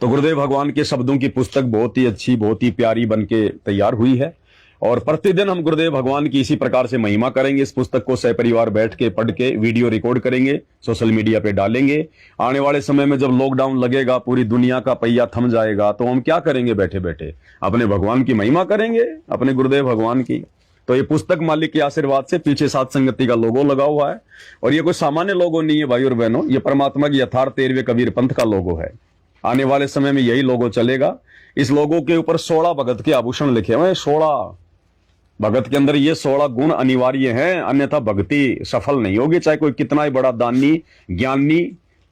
तो गुरुदेव भगवान के शब्दों की पुस्तक बहुत ही अच्छी, बहुत ही प्यारी बन के तैयार हुई है और प्रतिदिन हम गुरुदेव भगवान की इसी प्रकार से महिमा करेंगे। इस पुस्तक को सहपरिवार बैठ के पढ़ के वीडियो रिकॉर्ड करेंगे, सोशल मीडिया पे डालेंगे। आने वाले समय में जब लॉकडाउन लगेगा, पूरी दुनिया का पहिया थम जाएगा, तो हम क्या करेंगे? बैठे बैठे अपने भगवान की महिमा करेंगे, अपने गुरुदेव भगवान की। तो ये पुस्तक मालिक के आशीर्वाद से पीछे सात संगति का लोगो लगा हुआ है और ये कोई सामान्य लोगो नहीं है भाई और बहनों, ये परमात्मा की यथार्थ 13वें कबीर पंथ का लोगो है। आने वाले समय में यही लोगो चलेगा। इस लोगो के ऊपर 16 भगत के आभूषण लिखे हुए हैं। 16 भगत के अंदर ये 16 गुण अनिवार्य हैं, अन्यथा भक्ति सफल नहीं होगी। चाहे कोई कितना ही बड़ा दानी, ज्ञानी,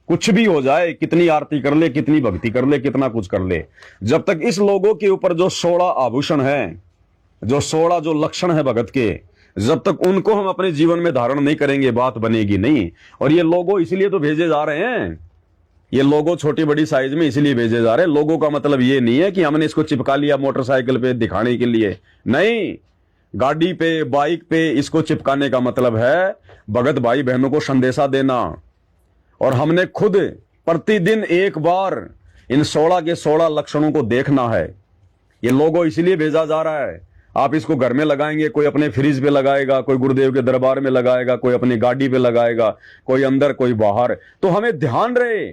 कुछ भी हो जाए, कितनी आरती कर ले, कितनी भक्ति कर ले, कितना कुछ कर ले, जब तक इस लोगों के ऊपर जो 16 आभूषण हैं, जो 16 जो लक्षण है भगत के, जब तक उनको हम अपने जीवन में धारण नहीं करेंगे, बात बनेगी नहीं। और ये लोगो इसलिए तो भेजे जा रहे हैं, ये लोगो छोटी बड़ी साइज में इसलिए भेजे जा रहे हैं। लोगों का मतलब ये नहीं है कि हमने इसको चिपका लिया मोटरसाइकिल पे दिखाने के लिए, नहीं। गाड़ी पे, बाइक पे इसको चिपकाने का मतलब है भगत भाई बहनों को संदेशा देना। और हमने खुद प्रतिदिन एक बार इन 16 के 16 लक्षणों को देखना है। ये लोगो इसलिए भेजा जा रहा है। आप इसको घर में लगाएंगे, कोई अपने फ्रिज पे लगाएगा, कोई गुरुदेव के दरबार में लगाएगा, कोई अपनी गाड़ी पे लगाएगा, कोई अंदर कोई बाहर। तो हमें ध्यान रहे,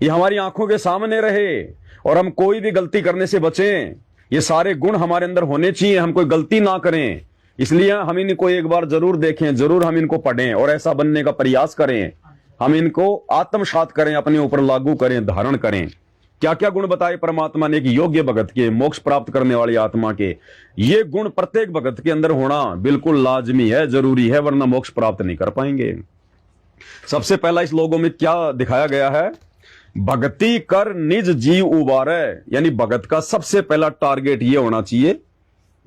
ये हमारी आंखों के सामने रहे और हम कोई भी गलती करने से बचें। ये सारे गुण हमारे अंदर होने चाहिए, हम कोई गलती ना करें। इसलिए हम इनको एक बार जरूर देखें, जरूर हम इनको पढ़ें और ऐसा बनने का प्रयास करें। हम इनको आत्मसात करें, अपने ऊपर लागू करें, धारण करें। क्या क्या गुण बताए परमात्मा ने कि योग्य भगत के, मोक्ष प्राप्त करने वाली आत्मा के, ये गुण प्रत्येक भगत के अंदर होना बिल्कुल लाजमी है, जरूरी है, वरना मोक्ष प्राप्त नहीं कर पाएंगे। सबसे पहला इस लोगों में क्या दिखाया गया है? भक्ति कर निज जीव उबारे, यानी भगत का सबसे पहला टारगेट ये होना चाहिए,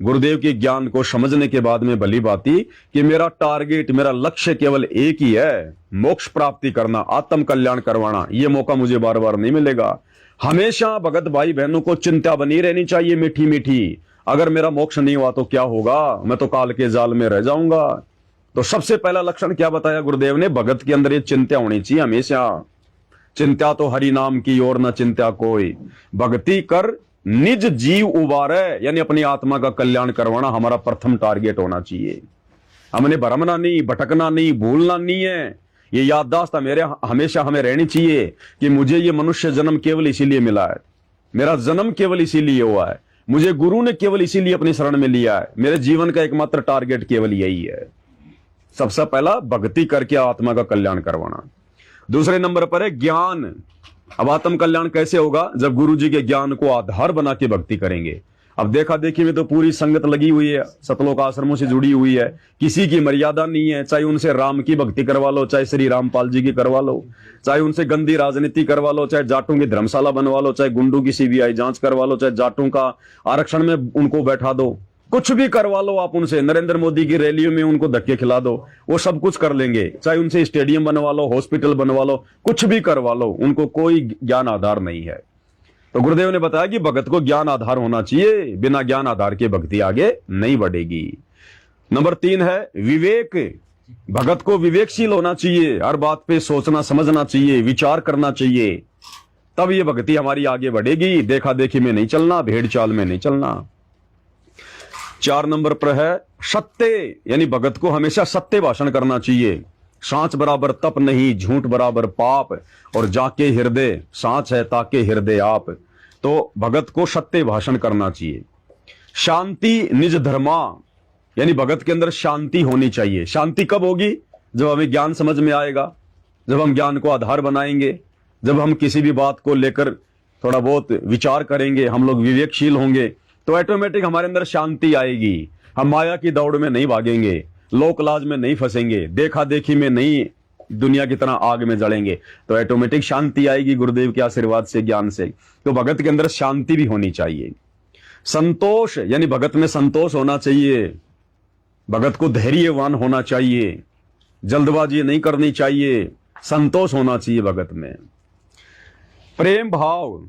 गुरुदेव के ज्ञान को समझने के बाद में भली बाती कि मेरा टारगेट, मेरा लक्ष्य केवल एक ही है, मोक्ष प्राप्ति करना, आत्म कल्याण करवाना। ये मौका मुझे बार बार नहीं मिलेगा। हमेशा भगत भाई बहनों को चिंता बनी रहनी चाहिए, मीठी मीठी। अगर मेरा मोक्ष नहीं हुआ तो क्या होगा? मैं तो काल के जाल में रह जाऊंगा। तो सबसे पहला लक्षण क्या बताया गुरुदेव ने? भगत के अंदर ये चिंता होनी चाहिए हमेशा। चिंता तो हरि नाम की और न चिंता कोई, भक्ति कर निज जीव उबारे, यानी अपनी आत्मा का कल्याण करवाना हमारा प्रथम टारगेट होना चाहिए। हमने भरमना नहीं, भटकना नहीं, भूलना नहीं है। ये याददाश्त मेरे हमेशा हमें रहनी चाहिए कि मुझे ये मनुष्य जन्म केवल इसीलिए मिला है, मेरा जन्म केवल इसीलिए हुआ है, मुझे गुरु ने केवल इसीलिए अपनी शरण में लिया है, मेरे जीवन का एकमात्र टारगेट केवल यही है। सबसे पहला भक्ति करके आत्मा का कल्याण करवाना। दूसरे नंबर पर है ज्ञान। अब आत्म कल्याण कैसे होगा? जब गुरु जी के ज्ञान को आधार बना के भक्ति करेंगे। अब देखा देखी में तो पूरी संगत लगी हुई है, सतलोक आश्रमों से जुड़ी हुई है, किसी की मर्यादा नहीं है। चाहे उनसे राम की भक्ति करवा लो, चाहे श्री रामपाल जी की करवा लो, चाहे उनसे गंदी राजनीति करवा लो, चाहे जाटों की धर्मशाला बनवा लो, चाहे गुंडों की सीबीआई जांच करवा लो, चाहे जाटों का आरक्षण में उनको बैठा दो, कुछ भी करवा लो आप उनसे। नरेंद्र मोदी की रैलियों में उनको धक्के खिला दो, वो सब कुछ कर लेंगे। चाहे उनसे स्टेडियम बनवा लो, हॉस्पिटल बनवा लो, कुछ भी करवा लो, उनको कोई ज्ञान आधार नहीं है। तो गुरुदेव ने बताया कि भगत को ज्ञान आधार होना चाहिए, बिना ज्ञान आधार के भक्ति आगे नहीं बढ़ेगी। नंबर 3 है विवेक। भगत को विवेकशील होना चाहिए, हर बात पे सोचना समझना चाहिए, विचार करना चाहिए, तब ये भक्ति हमारी आगे बढ़ेगी। देखा देखी में नहीं चलना, भेड़ चाल में नहीं चलना। 4 नंबर पर है सत्य, यानी भगत को हमेशा सत्य भाषण करना चाहिए। सांच बराबर तप नहीं, झूठ बराबर पाप, और जाके हृदय सांच है ताके हृदय आप। तो भगत को सत्य भाषण करना चाहिए। शांति निज धर्मा, यानी भगत के अंदर शांति होनी चाहिए। शांति कब होगी? जब हमें ज्ञान समझ में आएगा, जब हम ज्ञान को आधार बनाएंगे, जब हम किसी भी बात को लेकर थोड़ा बहुत विचार करेंगे, हम लोग विवेकशील होंगे, तो ऑटोमेटिक हमारे अंदर शांति आएगी। हम माया की दौड़ में नहीं भागेंगे, लोक लाज में नहीं फंसेंगे, देखा देखी में नहीं दुनिया की तरह आग में जलेंगे, तो ऑटोमेटिक शांति आएगी गुरुदेव के आशीर्वाद से, ज्ञान से। तो भगत के अंदर शांति भी होनी चाहिए। संतोष, यानी भगत में संतोष होना चाहिए। भगत को धैर्यवान होना चाहिए, जल्दबाजी नहीं करनी चाहिए, संतोष होना चाहिए भगत में। प्रेम भाव,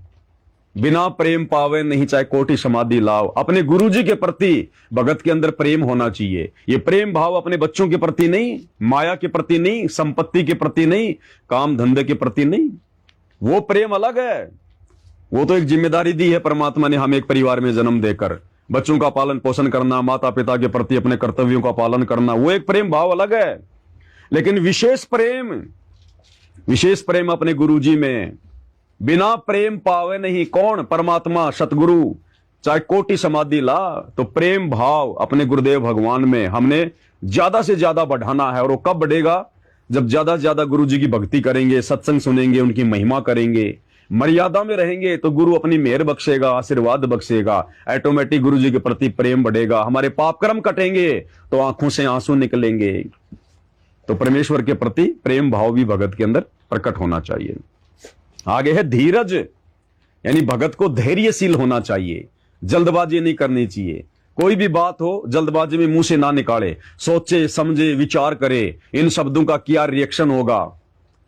बिना प्रेम पावे नहीं चाहे कोटि समाधि लाओ। अपने गुरु जी के प्रति भगत के अंदर प्रेम होना चाहिए। ये प्रेम भाव अपने बच्चों के प्रति नहीं, माया के प्रति नहीं, संपत्ति के प्रति नहीं, काम धंधे के प्रति नहीं। वो प्रेम अलग है, वो तो एक जिम्मेदारी दी है परमात्मा ने हमें एक परिवार में जन्म देकर, बच्चों का पालन पोषण करना, माता पिता के प्रति अपने कर्तव्यों का पालन करना, वो एक प्रेम भाव अलग है। लेकिन विशेष प्रेम अपने गुरुजी में, बिना प्रेम पावे नहीं कौन, परमात्मा सतगुरु, चाहे कोटि समाधि ला। तो प्रेम भाव अपने गुरुदेव भगवान में हमने ज्यादा से ज्यादा बढ़ाना है। और वो कब बढ़ेगा? जब ज्यादा से ज्यादा गुरु जी की भक्ति करेंगे, सत्संग सुनेंगे, उनकी महिमा करेंगे, मर्यादा में रहेंगे, तो गुरु अपनी मेहर बख्शेगा, आशीर्वाद बख्शेगा, ऑटोमेटिक गुरु जी के प्रति प्रेम बढ़ेगा, हमारे पाप कर्म कटेंगे, तो आंखों से आंसू निकलेंगे। तो परमेश्वर के प्रति प्रेम भाव भी भगत के अंदर प्रकट होना चाहिए। आगे है धीरज, यानी भगत को धैर्यशील होना चाहिए, जल्दबाजी नहीं करनी चाहिए। कोई भी बात हो जल्दबाजी में मुंह से ना निकाले, सोचे समझे विचार करे इन शब्दों का क्या रिएक्शन होगा।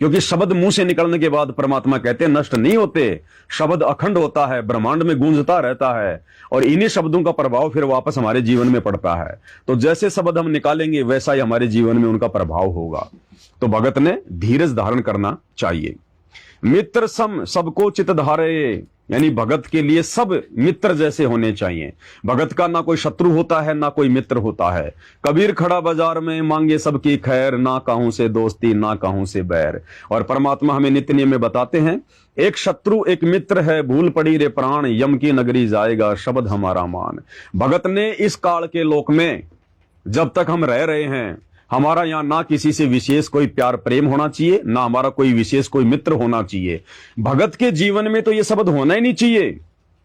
क्योंकि शब्द मुंह से निकलने के बाद परमात्मा कहते हैं नष्ट नहीं होते, शब्द अखंड होता है, ब्रह्मांड में गूंजता रहता है, और इन्हीं शब्दों का प्रभाव फिर वापस हमारे जीवन में पड़ता है। तो जैसे शब्द हम निकालेंगे वैसा ही हमारे जीवन में उनका प्रभाव होगा। तो भगत ने धीरज धारण करना चाहिए। मित्र सम सबको चित धारे, यानी भगत के लिए सब मित्र जैसे होने चाहिए। भगत का ना कोई शत्रु होता है ना कोई मित्र होता है। कबीर खड़ा बाजार में मांगे सबकी खैर, ना कहूं से दोस्ती ना कहूं से बैर। और परमात्मा हमें नित्य नियम में बताते हैं, एक शत्रु एक मित्र है, भूल पड़ी रे प्राण, यम की नगरी जाएगा शब्द हमारा मान। भगत ने इस काल के लोक में जब तक हम रह रहे हैं, हमारा यहां ना किसी से विशेष कोई प्यार प्रेम होना चाहिए, ना हमारा कोई विशेष कोई मित्र होना चाहिए। भगत के जीवन में तो ये शब्द होना ही नहीं चाहिए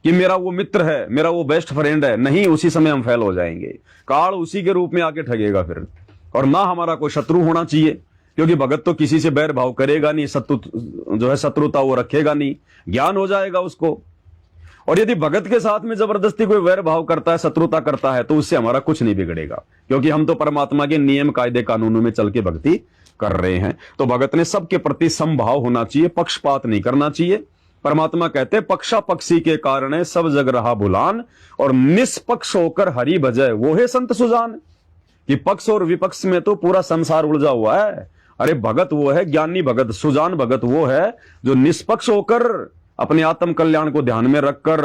कि मेरा वो मित्र है, मेरा वो बेस्ट फ्रेंड है। नहीं, उसी समय हम फेल हो जाएंगे, काल उसी के रूप में आके ठगेगा फिर। और ना हमारा कोई शत्रु होना चाहिए, क्योंकि भगत तो किसी से बैर भाव करेगा नहीं, शत्रुता वो रखेगा नहीं, ज्ञान हो जाएगा उसको। और यदि भगत के साथ में जबरदस्ती कोई वैर भाव करता है, शत्रुता करता है, तो उससे हमारा कुछ नहीं बिगड़ेगा, क्योंकि हम तो परमात्मा के नियम कायदे कानूनों में चल के भक्ति कर रहे हैं। तो भगत ने सबके प्रति समभाव होना चाहिए, पक्षपात नहीं करना चाहिए। परमात्मा कहते हैं पक्षा पक्षी के कारण सब जग रहा भुलान, और निष्पक्ष होकर हरि भजय वो है संत सुजान। कि पक्ष और विपक्ष में तो पूरा संसार उलझा हुआ है। अरे भगत वो है, ज्ञानी भगत, सुजान भगत वो है जो निष्पक्ष होकर अपने आत्म कल्याण को ध्यान में रखकर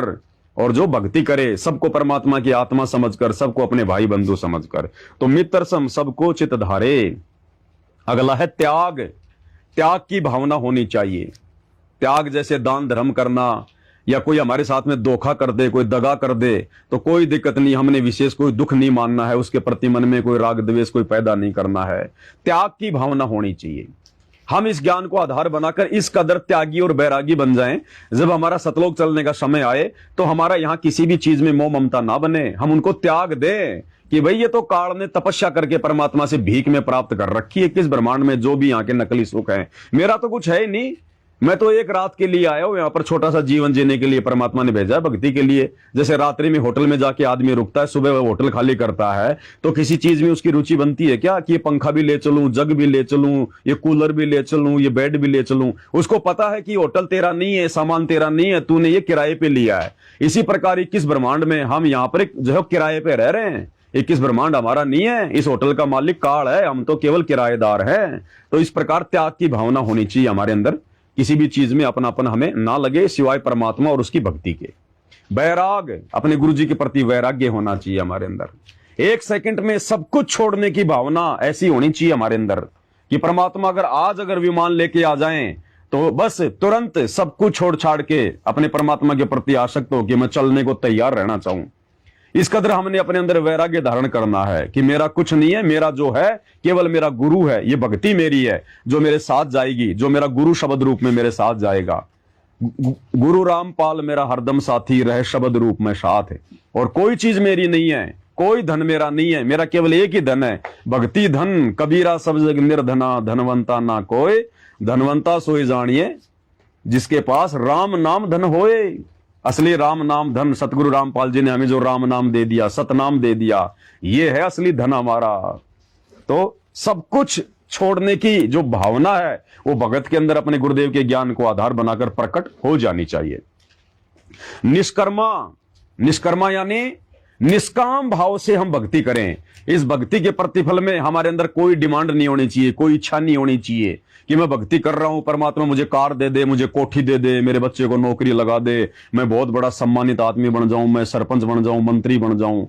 और जो भक्ति करे, सबको परमात्मा की आत्मा समझकर, सबको अपने भाई बंधु समझकर। तो मित्र सम सबको चित धारे। अगला है त्याग। त्याग की भावना होनी चाहिए। त्याग जैसे दान धर्म करना, या कोई हमारे साथ में धोखा कर दे, कोई दगा कर दे, तो कोई दिक्कत नहीं, हमने विशेष कोई दुख नहीं मानना है, उसके प्रति मन में कोई राग द्वेष कोई पैदा नहीं करना है। त्याग की भावना होनी चाहिए। हम इस ज्ञान को आधार बनाकर इस कदर त्यागी और बैरागी बन जाएं, जब हमारा सतलोक चलने का समय आए तो हमारा यहां किसी भी चीज में मोह ममता ना बने, हम उनको त्याग दें कि भाई ये तो काल ने तपस्या करके परमात्मा से भीख में प्राप्त कर रखी है, किस ब्रह्मांड में जो भी यहाँ के नकली सुख है, मेरा तो कुछ है ही नहीं, मैं तो एक रात के लिए आया हूं, यहाँ पर छोटा सा जीवन जीने के लिए परमात्मा ने भेजा है, भक्ति के लिए। जैसे रात्रि में होटल में जाके आदमी रुकता है, सुबह वह होटल खाली करता है, तो किसी चीज में उसकी रुचि बनती है क्या कि ये पंखा भी ले चलूं, जग भी ले चलूं, ये कूलर भी ले चलूं, ये बेड भी ले चलूं। उसको पता है कि होटल तेरा नहीं है, सामान तेरा नहीं है, तूने ये किराए पे लिया है। इसी प्रकार 21 ब्रह्मांड में हम यहाँ पर जो है किराए पे रह रहे हैं। 21 ब्रह्मांड हमारा नहीं है, इस होटल का मालिक काल है, हम तो केवल किराएदार हैं। तो इस प्रकार त्याग की भावना होनी चाहिए हमारे अंदर, किसी भी चीज में अपनापन हमें ना लगे सिवाय परमात्मा और उसकी भक्ति के। बैराग, अपने गुरु जी के प्रति वैराग्य होना चाहिए हमारे अंदर। एक सेकंड में सब कुछ छोड़ने की भावना ऐसी होनी चाहिए हमारे अंदर कि परमात्मा अगर विमान लेके आ जाएं तो बस तुरंत सब कुछ छोड़ छाड़ के अपने परमात्मा के प्रति आसक्त हो कि मैं चलने को तैयार रहना चाहूं। इस कदर हमने अपने अंदर वैराग्य धारण करना है कि मेरा कुछ नहीं है, मेरा जो है केवल मेरा गुरु है, ये भक्ति मेरी है जो मेरे साथ जाएगी, जो मेरा गुरु शब्द रूप में मेरे साथ जाएगा। गुरु रामपाल मेरा हरदम साथी रहे शब्द रूप में साथ है। और कोई चीज मेरी नहीं है, कोई धन मेरा नहीं है, मेरा केवल एक ही धन है, भक्ति धन। कबीरा सब जग निर्धना, धनवंता ना कोई, धनवंता सोई जानिए जिसके पास राम नाम धन होए। असली राम नाम धन, सतगुरु रामपाल जी ने हमें जो राम नाम दे दिया, सतनाम दे दिया, ये है असली धन हमारा। तो सब कुछ छोड़ने की जो भावना है वो भगत के अंदर अपने गुरुदेव के ज्ञान को आधार बनाकर प्रकट हो जानी चाहिए। निष्कर्मा, निष्कर्मा यानी निष्काम भाव से हम भक्ति करें। इस भक्ति के प्रतिफल में हमारे अंदर कोई डिमांड नहीं होनी चाहिए, कोई इच्छा नहीं होनी चाहिए कि मैं भक्ति कर रहा हूं, परमात्मा मुझे कार दे दे, मुझे कोठी दे दे, मेरे बच्चे को नौकरी लगा दे, मैं बहुत बड़ा सम्मानित आदमी बन जाऊं, मैं सरपंच बन जाऊं, मंत्री बन जाऊं।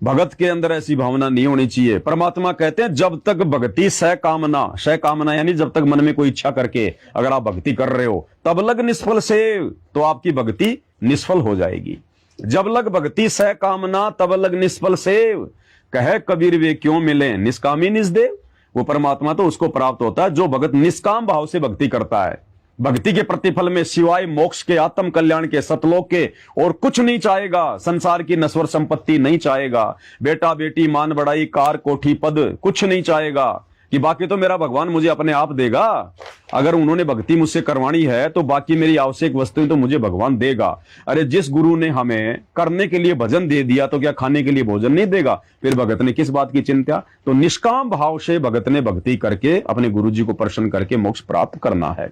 भगत के अंदर ऐसी भावना नहीं होनी चाहिए। परमात्मा कहते हैं जब तक भक्ति सकामना यानी जब तक मन में कोई इच्छा करके अगर आप भक्ति कर रहे हो, तब लग निष्फल सेव, तो आपकी भक्ति निष्फल हो जाएगी। जब लग भक्ति सकामना तब लग निष्फल सेव, कहे कबीर वे क्यों मिले निष्कामी निजदेव। वो परमात्मा तो उसको प्राप्त होता है जो भगत निष्काम भाव से भक्ति करता है। भक्ति के प्रतिफल में सिवाय मोक्ष के, आत्म कल्याण के, सतलोक के और कुछ नहीं चाहेगा। संसार की नश्वर संपत्ति नहीं चाहेगा, बेटा बेटी मान बढ़ाई कार कोठी पद कुछ नहीं चाहेगा कि बाकी तो मेरा भगवान मुझे अपने आप देगा। अगर उन्होंने भक्ति मुझसे करवानी है तो बाकी मेरी आवश्यक वस्तुएं तो मुझे भगवान देगा। अरे जिस गुरु ने हमें करने के लिए भजन दे दिया तो क्या खाने के लिए भोजन नहीं देगा? फिर भगत ने किस बात की चिंता? तो निष्काम भाव से भगत ने भक्ति करके अपने गुरु जी को प्रसन्न करके मोक्ष प्राप्त करना है।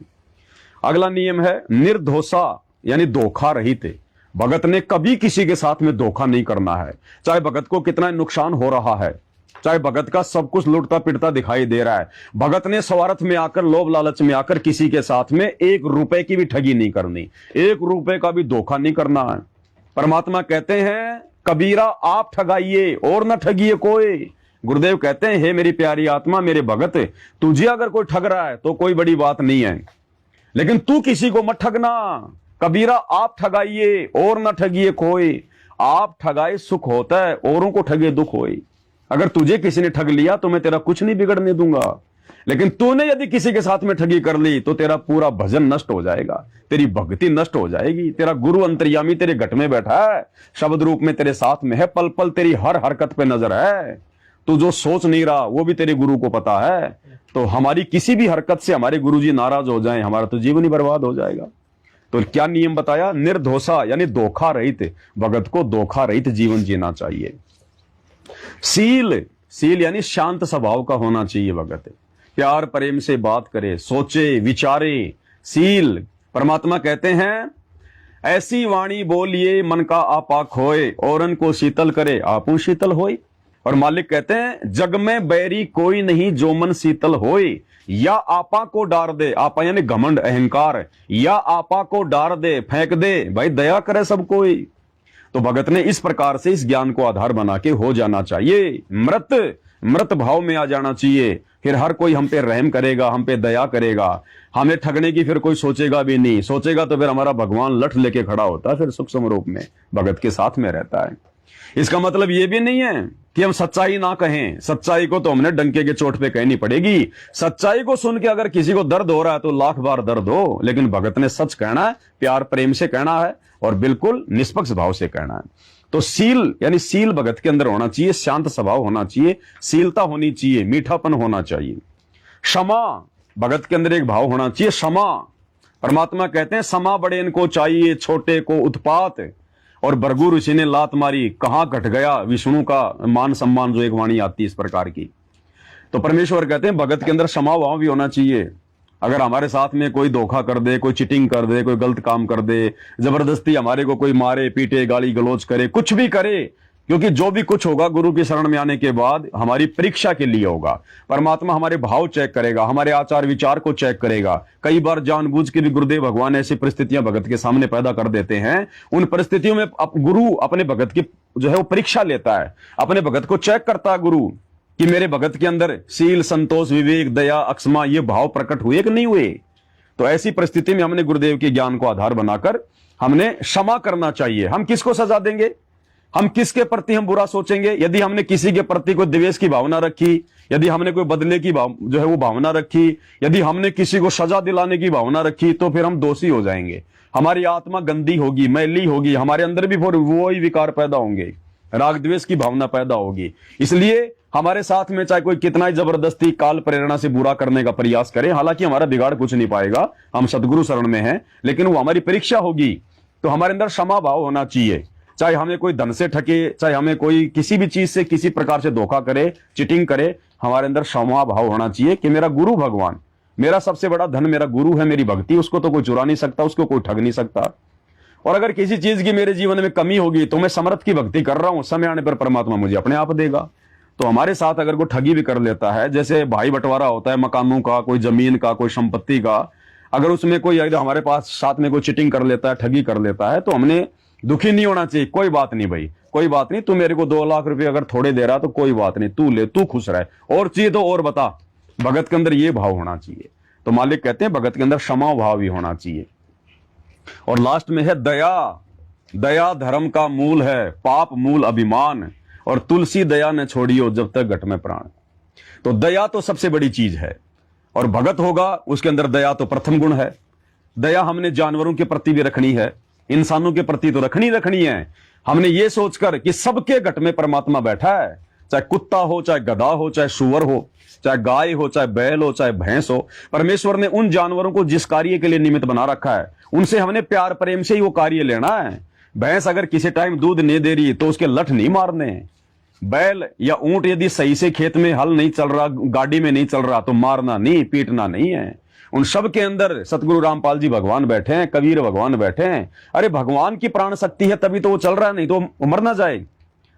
अगला नियम है निर्दोषा यानी धोखा रहित। भगत ने कभी किसी के साथ में धोखा नहीं करना है। चाहे भगत को कितना नुकसान हो रहा है, चाहे भगत का सब कुछ लुटता पिटता दिखाई दे रहा है, भगत ने स्वार्थ में आकर, लोभ लालच में आकर किसी के साथ में 1 रुपए की भी ठगी नहीं करनी, 1 रुपए का भी धोखा नहीं करना है। परमात्मा कहते हैं कबीरा आप ठगाइए और न ठगिए कोई। गुरुदेव कहते हैं हे मेरी प्यारी आत्मा, मेरे भगत, तुझे अगर कोई ठग रहा है तो कोई बड़ी बात नहीं है, लेकिन तू किसी को मत ठगना। कबीरा आप ठगाइए और न ठगिए कोई। आप ठगाए सुख होता है, औरों को ठगे दुख होए। अगर तुझे किसी ने ठग लिया तो मैं तेरा कुछ नहीं बिगड़ने दूंगा, लेकिन तूने यदि किसी के साथ में ठगी कर ली तो तेरा पूरा भजन नष्ट हो जाएगा, तेरी भक्ति नष्ट हो जाएगी। तेरा गुरु अंतर्यामी तेरे घट में बैठा है, शब्द रूप में तेरे साथ में है, पल पल तेरी हर हरकत पे नजर है। तू जो सोच नहीं रहा वो भी तेरे गुरु को पता है। तो हमारी किसी भी हरकत से हमारे गुरु जी नाराज हो जाएं, हमारा तो जीवन ही बर्बाद हो जाएगा। तो क्या नियम बताया? निर्दोषा यानी धोखा रहित। भगत को धोखा रहित जीवन जीना चाहिए। सील यानी शांत स्वभाव का होना चाहिए। भगत प्यार प्रेम से बात करे, सोचे विचारे। सील परमात्मा कहते हैं ऐसी वाणी बोलिए मन का आपा खोए, औरन को शीतल करे आपू शीतल होए। और मालिक कहते हैं जग में बैरी कोई नहीं जो मन शीतल होए, या आपा को डार दे, आपा यानी घमंड अहंकार, या आपा को डार दे फेंक दे, भाई दया करे सब कोई। तो भगत ने इस प्रकार से इस ज्ञान को आधार बना के हो जाना चाहिए। मृत भाव में आ जाना चाहिए, फिर हर कोई हम पे रहम करेगा, हम पे दया करेगा, हमें ठगने की फिर कोई सोचेगा भी नहीं। सोचेगा तो फिर हमारा भगवान लठ लेके खड़ा होता है, फिर सूक्ष्म रूप में भगत के साथ में रहता है। इसका मतलब ये भी नहीं है कि हम सच्चाई ना कहें। सच्चाई को तो हमने डंके के चोट पे कहनी पड़ेगी। सच्चाई को सुन के अगर किसी को दर्द हो रहा है तो लाख बार दर्द हो, लेकिन भगत ने सच कहना है, प्यार प्रेम से कहना है और बिल्कुल निष्पक्ष भाव से कहना है। तो सील यानी सील भगत के अंदर होना चाहिए, शांत स्वभाव होना चाहिए, शीलता होनी चाहिए, मीठापन होना चाहिए। क्षमा भगत के अंदर एक भाव होना चाहिए, क्षमा। परमात्मा कहते हैं समा बड़े इनको चाहिए, छोटे को उत्पात। और भृगु ऋषि ने लात मारी, कहां घट गया विष्णु का मान सम्मान, जो एक वाणी आती है इस प्रकार की। तो परमेश्वर कहते हैं भगत के अंदर क्षमा भाव भी होना चाहिए। अगर हमारे साथ में कोई धोखा कर दे, कोई चीटिंग कर दे, कोई गलत काम कर दे, जबरदस्ती हमारे को कोई मारे पीटे गाली गलौज करे, कुछ भी करे, क्योंकि जो भी कुछ होगा गुरु की शरण में आने के बाद हमारी परीक्षा के लिए होगा। परमात्मा हमारे भाव चेक करेगा, हमारे आचार विचार को चेक करेगा। कई बार जानबूझ के भी गुरुदेव भगवान ऐसी परिस्थितियां भगत के सामने पैदा कर देते हैं। उन परिस्थितियों में गुरु अपने भगत की जो है वो परीक्षा लेता है, अपने भगत को चेक करता है गुरु कि मेरे भगत के अंदर शील, संतोष, विवेक, दया, अक्षमा ये भाव प्रकट हुए कि नहीं हुए। तो ऐसी परिस्थिति में हमने गुरुदेव के ज्ञान को आधार बनाकर हमने क्षमा करना चाहिए। हम किसको सजा देंगे? हम किसके प्रति हम बुरा सोचेंगे? यदि हमने किसी के प्रति कोई द्वेष की भावना रखी, यदि हमने कोई बदले की जो है वो भावना रखी, यदि हमने किसी को सजा दिलाने की भावना रखी, तो फिर हम दोषी हो जाएंगे। हमारी आत्मा गंदी होगी, मैली होगी, हमारे अंदर भी फिर वो ही विकार पैदा होंगे, राग द्वेष की भावना पैदा होगी। इसलिए हमारे साथ में चाहे कोई कितना ही जबरदस्ती काल प्रेरणा से बुरा करने का प्रयास करे, हालांकि हमारा बिगाड़ कुछ नहीं पाएगा, हम सदगुरु शरण में हैं, लेकिन वो हमारी परीक्षा होगी। तो हमारे अंदर क्षमा भाव होना चाहिए। चाहे हमें कोई धन से ठगे, चाहे हमें कोई किसी भी चीज से किसी प्रकार से धोखा करे, चीटिंग करे, हमारे अंदर क्षमा भाव होना चाहिए कि मेरा गुरु भगवान, मेरा सबसे बड़ा धन मेरा गुरु है, मेरी भक्ति, उसको तो कोई चुरा नहीं सकता, उसको कोई ठग नहीं सकता। और अगर किसी चीज की मेरे जीवन में कमी होगी तो मैं समर्थ की भक्ति कर रहा हूं, समय आने पर परमात्मा मुझे अपने आप देगा। तो हमारे साथ अगर कोई ठगी भी कर लेता है, जैसे भाई बंटवारा होता है मकानों का, कोई जमीन का, कोई संपत्ति का, अगर उसमें कोई अगर हमारे पास साथ में कोई चीटिंग कर लेता है, ठगी कर लेता है, तो हमने दुखी नहीं होना चाहिए। कोई बात नहीं भाई, कोई बात नहीं, तू मेरे को 2 लाख रुपए अगर थोड़े दे रहा तो कोई बात नहीं, तू ले, तू खुश रहे, और चाहिए तो और बता। भगत के अंदर ये भाव होना चाहिए। तो मालिक कहते हैं भगत के अंदर क्षमा भाव भी होना चाहिए। और लास्ट में है दया। दया धर्म का मूल है, पाप मूल अभिमान, और तुलसी दया न छोड़ियो जब तक घट में प्राण। तो दया तो सबसे बड़ी चीज है, और भगत होगा उसके अंदर दया तो प्रथम गुण है। दया हमने जानवरों के प्रति भी रखनी है, इंसानों के प्रति तो रखनी है। हमने ये सोचकर कि सबके घट में परमात्मा बैठा है, चाहे कुत्ता हो, चाहे गधा हो, चाहे सुअर हो, चाहे गाय हो, चाहे बैल हो, चाहे भैंस हो, परमेश्वर ने उन जानवरों को जिस कार्य के लिए निमित्त बना रखा है, उनसे हमने प्यार प्रेम से ही वो कार्य लेना है। भैंस अगर किसी टाइम दूध नहीं दे रही तो उसके लठ नहीं मारने। बैल या ऊंट यदि सही से खेत में हल नहीं चल रहा, गाड़ी में नहीं चल रहा, तो मारना नहीं, पीटना नहीं है। उन सब के अंदर सतगुरु रामपाल जी भगवान बैठे हैं, कबीर भगवान बैठे हैं। अरे भगवान की प्राण शक्ति है तभी तो वो चल रहा है, नहीं तो मर ना जाए।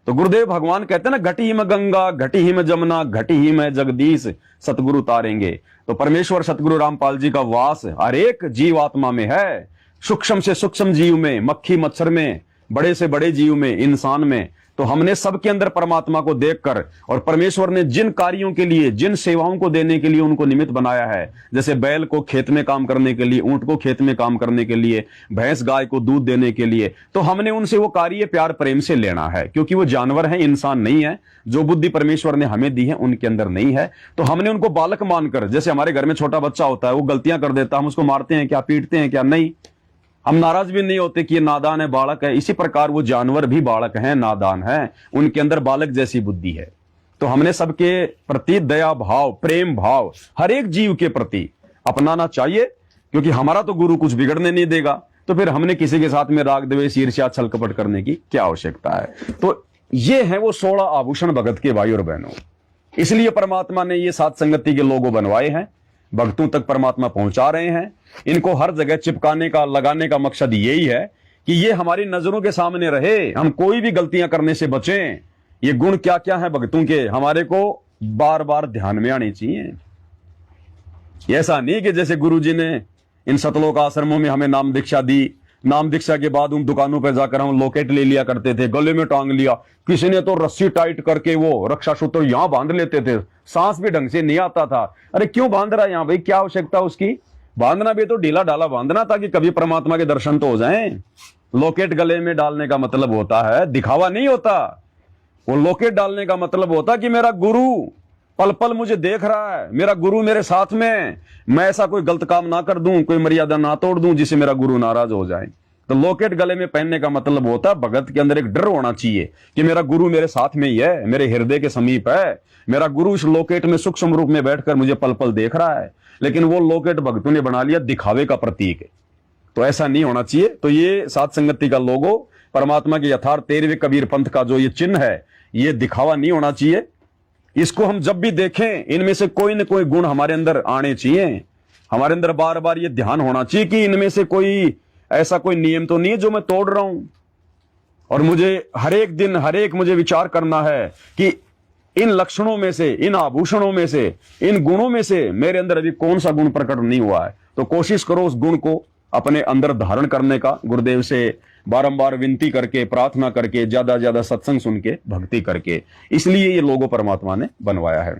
तो गुरुदेव भगवान कहते हैं ना, घटी ही में गंगा, घटी ही में जमुना, घटी ही में जगदीश सतगुरु तारेंगे। तो परमेश्वर सतगुरु रामपाल जी का वास हर एक जीव आत्मा में है, सूक्ष्म से सूक्ष्म जीव में, मक्खी मच्छर में, बड़े से बड़े जीव में, इंसान में। तो हमने सबके अंदर परमात्मा को देखकर, और परमेश्वर ने जिन कार्यों के लिए, जिन सेवाओं को देने के लिए उनको निमित्त बनाया है, जैसे बैल को खेत में काम करने के लिए, ऊंट को खेत में काम करने के लिए, भैंस गाय को दूध देने के लिए, तो हमने उनसे वो कार्य प्यार प्रेम से लेना है, क्योंकि वो जानवर है, इंसान नहीं है। जो बुद्धि परमेश्वर ने हमें दी है उनके अंदर नहीं है। तो हमने उनको बालक मानकर, जैसे हमारे घर में छोटा बच्चा होता है, वो गलतियां कर देता, हम उसको मारते हैं क्या, पीटते हैं क्या? नहीं। हम नाराज भी नहीं होते कि ये नादान है, बालक है। इसी प्रकार वो जानवर भी बालक हैं, नादान हैं, उनके अंदर बालक जैसी बुद्धि है। तो हमने सबके प्रति दया भाव, प्रेम भाव हर एक जीव के प्रति अपनाना चाहिए, क्योंकि हमारा तो गुरु कुछ बिगड़ने नहीं देगा। तो फिर हमने किसी के साथ में राग द्वेष ईर्ष्या छल कपट करने की क्या आवश्यकता है? तो ये है वो 16 आभूषण भगत के भाई और बहनों। इसलिए परमात्मा ने ये सात संगति के लोगो बनवाए हैं, भक्तों तक परमात्मा पहुंचा रहे हैं। इनको हर जगह चिपकाने का, लगाने का मकसद यही है कि ये हमारी नजरों के सामने रहे, हम कोई भी गलतियां करने से बचें। ये गुण क्या क्या है भक्तों के, हमारे को बार बार ध्यान में आने चाहिए। ऐसा नहीं कि जैसे गुरुजी ने इन सतलोक आश्रमों में हमें नाम दीक्षा दी, नाम दीक्षा के बाद उन दुकानों पर जाकर हम लॉकेट ले लिया करते थे, गले में टांग लिया, किसी ने तो रस्सी टाइट करके वो रक्षा सूत्र यहां बांध लेते थे, सांस भी ढंग से नहीं आता था। अरे क्यों बांध रहा है यहां भाई, क्या आवश्यकता उसकी? बांधना भी तो ढीला ढाला बांधना, ताकि कभी परमात्मा के दर्शन तो हो जाएं। लॉकेट गले में डालने का मतलब होता है दिखावा नहीं होता। वो लॉकेट डालने का मतलब होता कि मेरा गुरु पल पल मुझे देख रहा है, मेरा गुरु मेरे साथ में, मैं ऐसा कोई गलत काम ना कर दूं, कोई मर्यादा ना तोड़ दूं जिससे मेरा गुरु नाराज हो जाए। तो लॉकेट गले में पहनने का मतलब होता है भगत के अंदर एक डर होना चाहिए कि मेरा गुरु मेरे साथ में ही है, मेरे हृदय के समीप है, मेरा गुरु इस लॉकेट में सूक्ष्म रूप में बैठकर मुझे पल पल देख रहा है। लेकिन वो लॉकेट भक्तों ने बना लिया दिखावे का प्रतीक है, तो ऐसा नहीं होना चाहिए। तो ये सात संगति का लोगो, परमात्मा के यथार्थ 13वें कबीर पंथ का जो ये चिन्ह है, ये दिखावा नहीं होना चाहिए। इसको हम जब भी देखें, इनमें से कोई न कोई गुण हमारे अंदर आने चाहिए। हमारे अंदर बार बार ये ध्यान होना चाहिए कि इनमें से कोई ऐसा कोई नियम तो नहीं है जो मैं तोड़ रहा हूं। और मुझे हर एक दिन, हर एक मुझे विचार करना है कि इन लक्षणों में से, इन आभूषणों में से, इन गुणों में से मेरे अंदर अभी कौन सा गुण प्रकट नहीं हुआ है। तो कोशिश करो उस गुण को अपने अंदर धारण करने का, गुरुदेव से बारंबार विनती करके, प्रार्थना करके, ज्यादा ज्यादा सत्संग सुन के, भक्ति करके। इसलिए ये लोगो परमात्मा ने बनवाया है।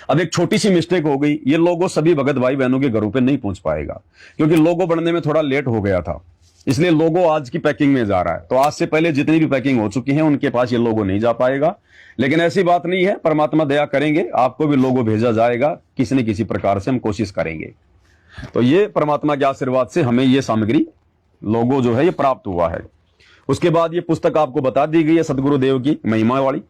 अब एक छोटी सी मिस्टेक हो गई, ये लोगो सभी भगत भाई बहनों के घरों पे नहीं पहुंच पाएगा, क्योंकि लोगो बनने में थोड़ा लेट हो गया था, इसलिए लोगो आज की पैकिंग में जा रहा है। तो आज से पहले जितनी भी पैकिंग हो चुकी है उनके पास ये लोगो नहीं जा पाएगा। लेकिन ऐसी बात नहीं है, परमात्मा दया करेंगे, आपको भी लोगो भेजा जाएगा, किसी न किसी प्रकार से हम कोशिश करेंगे। तो ये परमात्मा के आशीर्वाद से हमें ये सामग्री, लोगो जो है ये प्राप्त हुआ है। उसके बाद ये पुस्तक आपको बता दी गई है सदगुरुदेव की महिमा वाली।